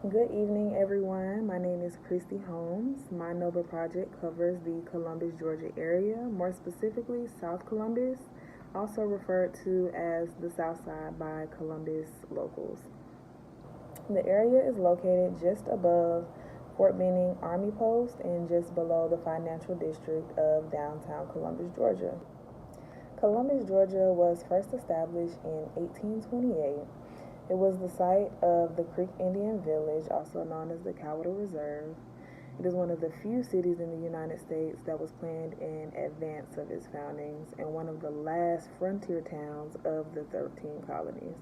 Good evening, everyone. My name is Christy Holmes. My NOBA project covers the Columbus, Georgia area, more specifically South Columbus, also referred to as the South Side by Columbus locals. The area is located just above Fort Benning Army Post and just below the financial district of downtown Columbus, Georgia. Columbus, Georgia was first established in 1828. It was the site of the Creek Indian Village, also known as the Capitol Reserve. It is one of the few cities in the United States that was planned in advance of its foundings and one of the last frontier towns of the 13 colonies.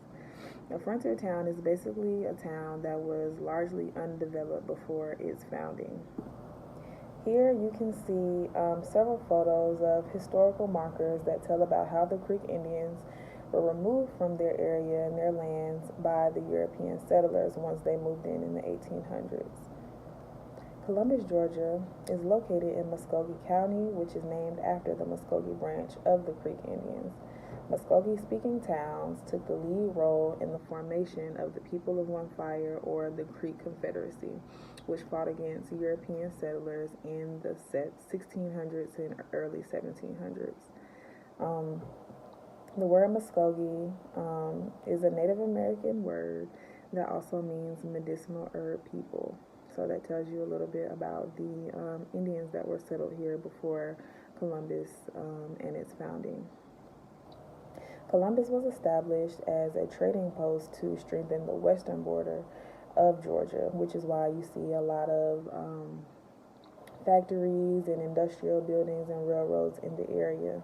A frontier town is basically a town that was largely undeveloped before its founding. Here you can see several photos of historical markers that tell about how the Creek Indians were removed from their area and their lands by the European settlers once they moved in the 1800s. Columbus, Georgia is located in Muskogee County, which is named after the Muskogee branch of the Creek Indians. Muskogee-speaking towns took the lead role in the formation of the People of One Fire, or the Creek Confederacy, which fought against European settlers in the 1600s and early 1700s. The word Muskogee is a Native American word that also means medicinal herb people. So that tells you a little bit about the Indians that were settled here before Columbus and its founding. Columbus was established as a trading post to strengthen the western border of Georgia, which is why you see a lot of factories and industrial buildings and railroads in the area.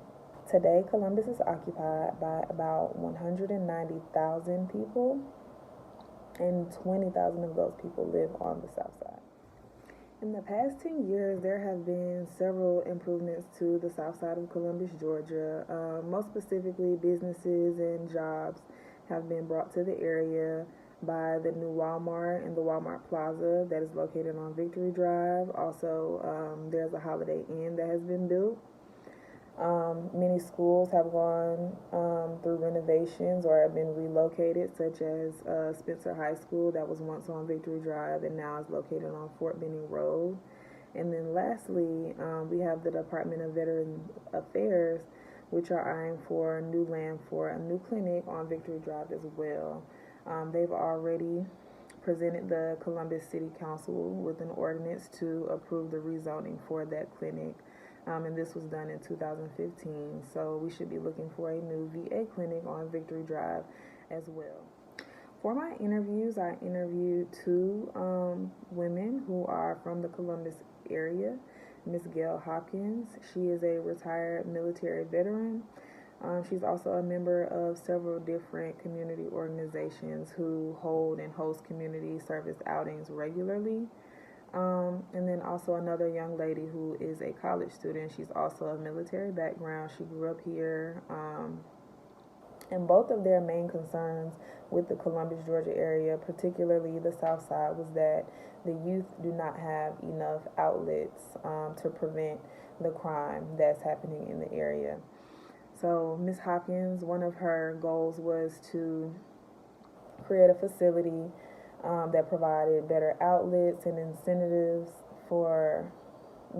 Today, Columbus is occupied by about 190,000 people, and 20,000 of those people live on the south side. In the past 10 years, there have been several improvements to the south side of Columbus, Georgia. Most specifically, businesses and jobs have been brought to the area by the new Walmart and the Walmart Plaza that is located on Victory Drive. Also, there's a Holiday Inn that has been built. Many schools have gone through renovations or have been relocated, such as Spencer High School that was once on Victory Drive and now is located on Fort Benning Road. And then lastly, we have the Department of Veteran Affairs, which are eyeing for new land for a new clinic on Victory Drive as well. They've already presented the Columbus City Council with an ordinance to approve the rezoning for that clinic. And this was done in 2015. So we should be looking for a new VA clinic on Victory Drive as well. For my interviews, I interviewed two women who are from the Columbus area. Miss Gail Hopkins, she is a retired military veteran. She's also a member of several different community organizations who hold and host community service outings regularly. And then also another young lady who is a college student. She's also a military background. She grew up here. And both of their main concerns with the Columbus, Georgia area, particularly the South Side, was that the youth do not have enough outlets to prevent the crime that's happening in the area. So Ms. Hopkins, one of her goals was to create a facility that provided better outlets and incentives for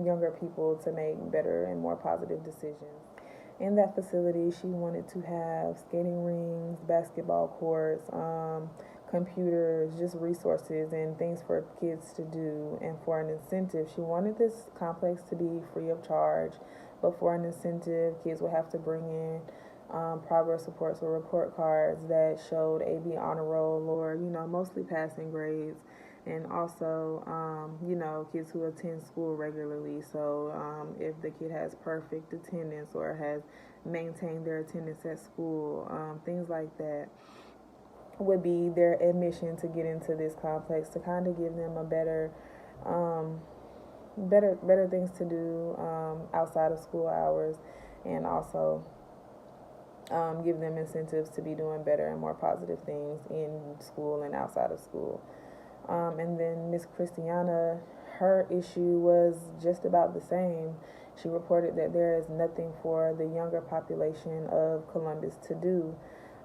younger people to make better and more positive decisions. In that facility, she wanted to have skating rings, basketball courts, computers, just resources and things for kids to do. And for an incentive, she wanted this complex to be free of charge, but for an incentive, kids would have to bring in progress reports or report cards that showed AB honor roll or, mostly passing grades. And also, kids who attend school regularly. So if the kid has perfect attendance or has maintained their attendance at school, things like that would be their admission to get into this complex, to kind of give them a better things to do outside of school hours, and also give them incentives to be doing better and more positive things in school and outside of school. And then Miss Christiana, her issue was just about the same. She reported that there is nothing for the younger population of Columbus to do.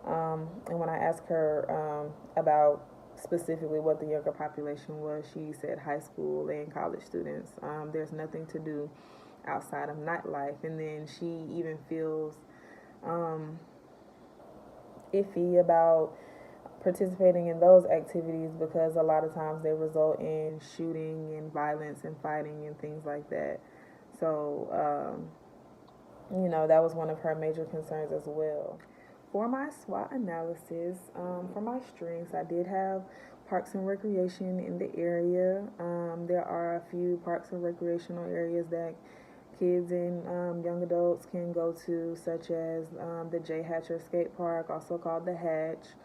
And when I asked her about specifically what the younger population was. She said high school and college students. There's nothing to do outside of nightlife. And then she even feels iffy about participating in those activities because a lot of times they result in shooting and violence and fighting and things like that. So, that was one of her major concerns as well. For my SWOT analysis, for my strengths, I did have parks and recreation in the area. There are a few parks and recreational areas that kids and young adults can go to, such as the J. Hatcher Skate Park, also called the Hatch,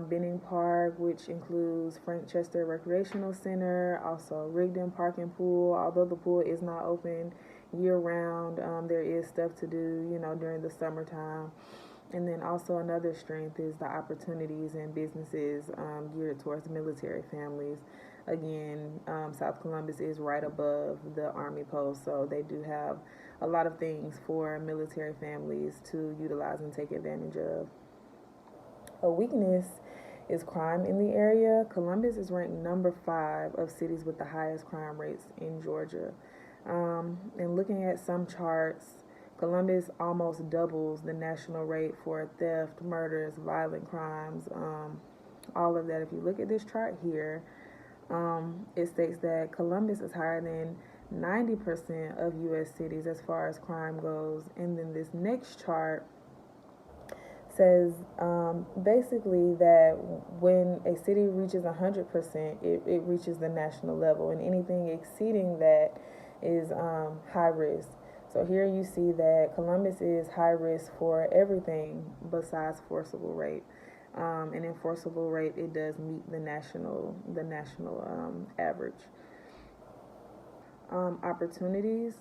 Benning Park, which includes Frank Chester Recreational Center, also Rigdon Park and Pool. Although the pool is not open year round, there is stuff to do, during the summertime. And then also another strength is the opportunities and businesses geared towards military families. Again, South Columbus is right above the Army post, so they do have a lot of things for military families to utilize and take advantage of. A weakness is crime in the area. Columbus is ranked number 5 of cities with the highest crime rates in Georgia. And looking at some charts, Columbus almost doubles the national rate for theft, murders, violent crimes, all of that. If you look at this chart here, it states that Columbus is higher than 90% of U.S. cities as far as crime goes. And then this next chart says basically that when a city reaches 100%, it reaches the national level, and anything exceeding that is high risk. So here you see that Columbus is high risk for everything besides forcible rape. And in forcible rape, it does meet the national average. Opportunities.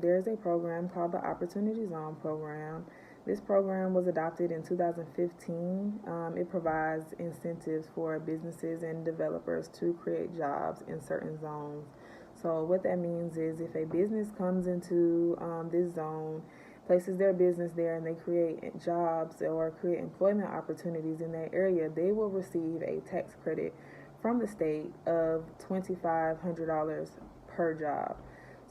There's a program called the Opportunity Zone program. This program was adopted in 2015. It provides incentives for businesses and developers to create jobs in certain zones. So what that means is if a business comes into this zone, places their business there, and they create jobs or create employment opportunities in that area, they will receive a tax credit from the state of $2,500 per job.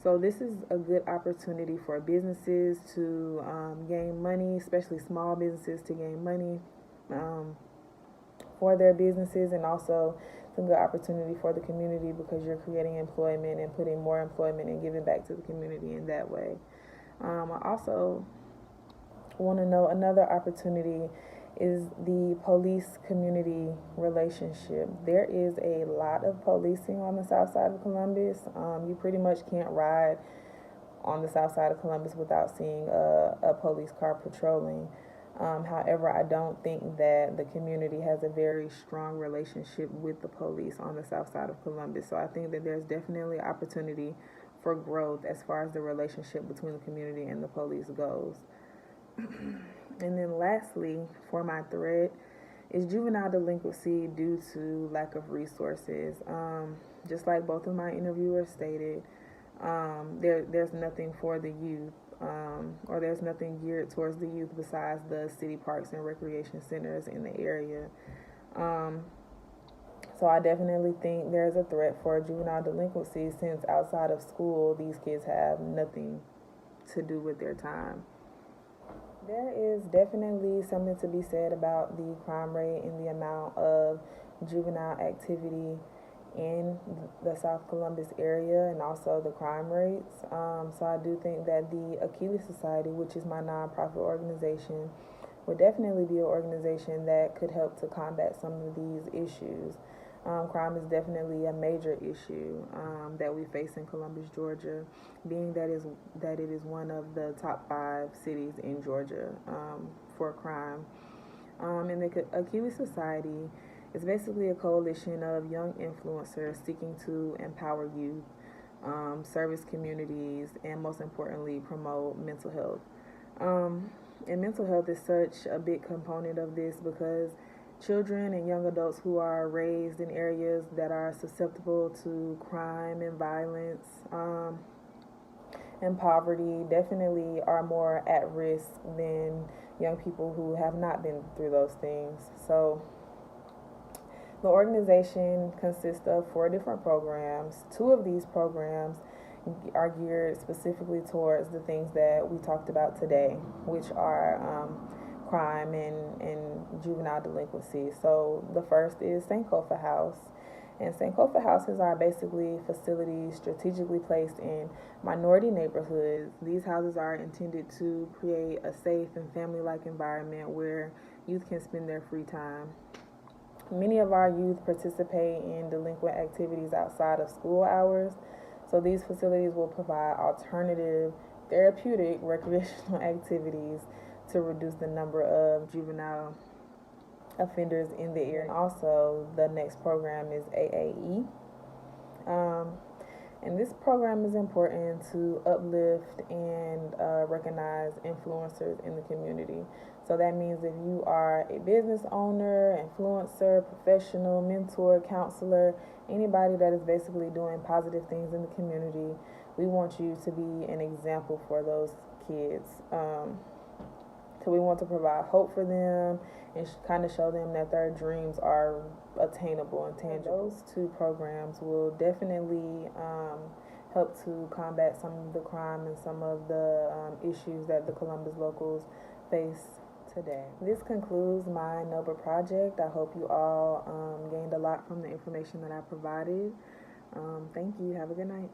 So this is a good opportunity for businesses to gain money, especially small businesses to gain money for their businesses, and also some good opportunity for the community because you're creating employment and putting more employment and giving back to the community in that way. I also want to know another opportunity is the police community relationship. There is a lot of policing on the south side of Columbus. You pretty much can't ride on the south side of Columbus without seeing a police car patrolling. However, I don't think that the community has a very strong relationship with the police on the south side of Columbus. So I think that there's definitely opportunity for growth as far as the relationship between the community and the police goes. And then lastly, for my threat, is juvenile delinquency due to lack of resources. Just like both of my interviewers stated, there's nothing for the youth. Or there's nothing geared towards the youth besides the city parks and recreation centers in the area. So I definitely think there's a threat for juvenile delinquency since outside of school, these kids have nothing to do with their time. There is definitely something to be said about the crime rate and the amount of juvenile activity in the South Columbus area, and also the crime rates. So I do think that the Achilles Society, which is my nonprofit organization, would definitely be an organization that could help to combat some of these issues. Crime is definitely a major issue that we face in Columbus, Georgia, being that it is one of the top 5 cities in Georgia for crime. And the Achilles Society is basically a coalition of young influencers seeking to empower youth, service communities, and most importantly, promote mental health. And mental health is such a big component of this because children and young adults who are raised in areas that are susceptible to crime and violence and poverty definitely are more at risk than young people who have not been through those things. So The organization consists of 4 different programs. 2 of these programs are geared specifically towards the things that we talked about today, which are crime and juvenile delinquency. So the first is Sankofa House. And Sankofa houses are basically facilities strategically placed in minority neighborhoods. These houses are intended to create a safe and family-like environment where youth can spend their free time. Many of our youth participate in delinquent activities outside of school hours, so these facilities will provide alternative, therapeutic, recreational activities to reduce the number of juvenile offenders in the area. And also, the next program is AAE. And this program is important to uplift and recognize influencers in the community. So that means if you are a business owner, influencer, professional, mentor, counselor, anybody that is basically doing positive things in the community, we want you to be an example for those kids. So we want to provide hope for them and kind of show them that their dreams are attainable and tangible. Those 2 programs will definitely help to combat some of the crime and some of the issues that the Columbus locals face today. This concludes my NOBA project. I hope you all gained a lot from the information that I provided. Thank you. Have a good night.